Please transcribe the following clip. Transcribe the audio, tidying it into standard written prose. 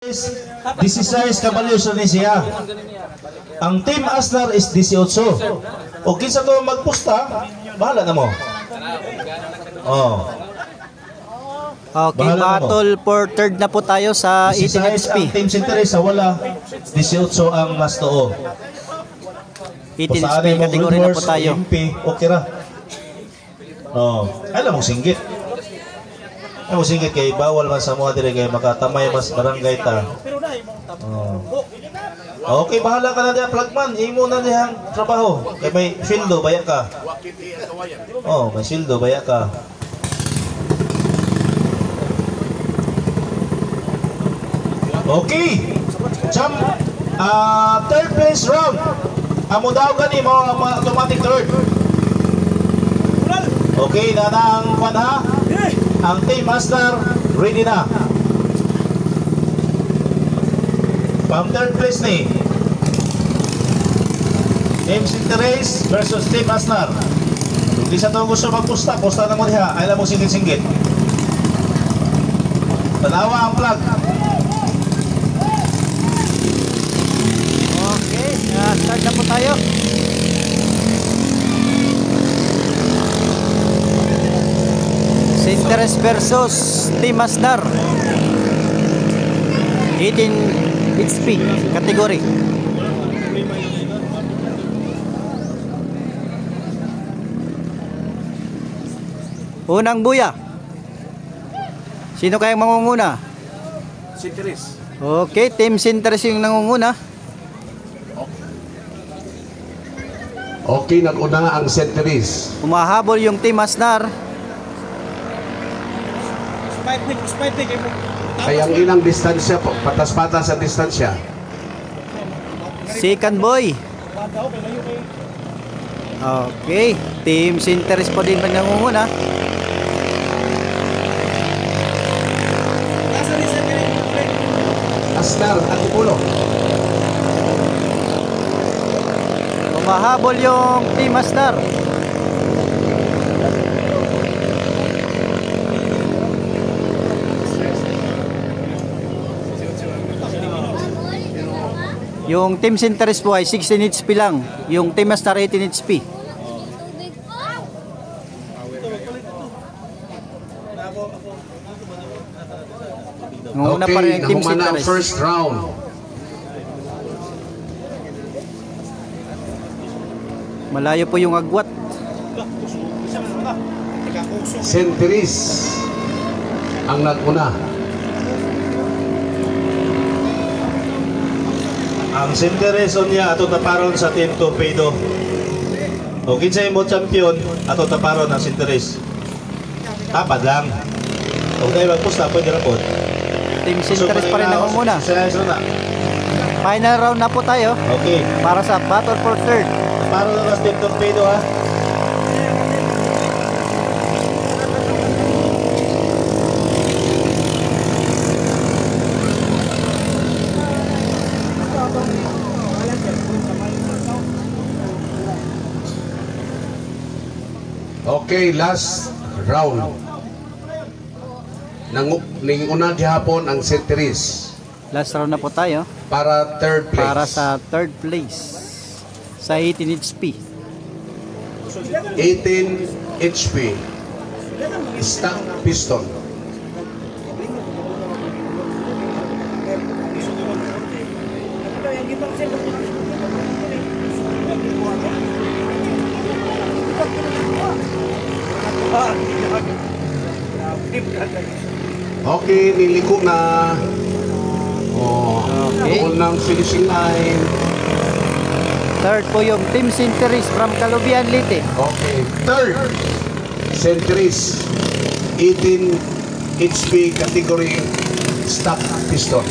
16 kabalyos na siya. Ang Team Asnar is 18. O kinsa to magpusta, bahala na mo. Oh. Okay, Bahala battle for third na po tayo sa 18 XP. Ang Team Sinteresa wala, 18 ang last to. 18 XP kategory na po tayo. MP, okay ra. Oh, alam mo singgit. Ay mo singgit kay bawal man sa mga dire kay makatamay mas barangay ta. Oh. Okay, bahala ka na diyan plugman. Imo na diyang trabaho. Kay may sildo baya ka. Oh, may sildo baya ka. Okay. Jump. Third place round. Amo daw gani mo automatic third. Okay, na ang kwan ha. Ang Team Master ready na. Pang third place ni Team Sinteresa versus Team Master. Hindi sa ito gusto magpusta, pusta na mo diha. Alam mo singgit-singgit. Tanawa ang plug. Okay, start na po tayo. Sinteresa versus Team Asnar 18 XP kategory. Unang buya. Sino kayang mangunguna? Sinteresa. Okay, Team Sinteresa yung nangunguna. Okay, nag-una ang Sinteresa. Humahabol yung Team Asnar. Ay ang ilang distansya po, patas-patas sa distansya. Second boy. Okay, Team Sinteresa po din nangunguna. Asnar at Tipulo. Humahabol yung Team Asnar. Yung Team Sinteresa po ay 16 HP lang. Yung Team Asnar 18 HP. Nguna pa rin yung Team nahuma na ang Sinteresa. first round. Malayo po yung agwat. Sinteresa ang nag-una. Ang Sinteresa niya ato taparon sa Team Torpedo. O kinsay mo champion ato taparon ang Sinteresa. Tapad lang. O dahil magpusta pwede ra po. Team Sinteresa pa rin nangunguna. Na. Final round na po tayo Okay. para sa battle for third. Taparon na sa Team Torpedo ha. Okay, last round. Nanguna gihapon ang Sinteresa Last round na po tayo para third place. para sa third place sa 18 HP. 18 HP. Stock piston. Okay, niliko na. Oh, Okay. unang finishing line. Third po yung Team Sinteresa from Calubian, Leyte. Okay, third. Sinteresa 18 HP category stock piston.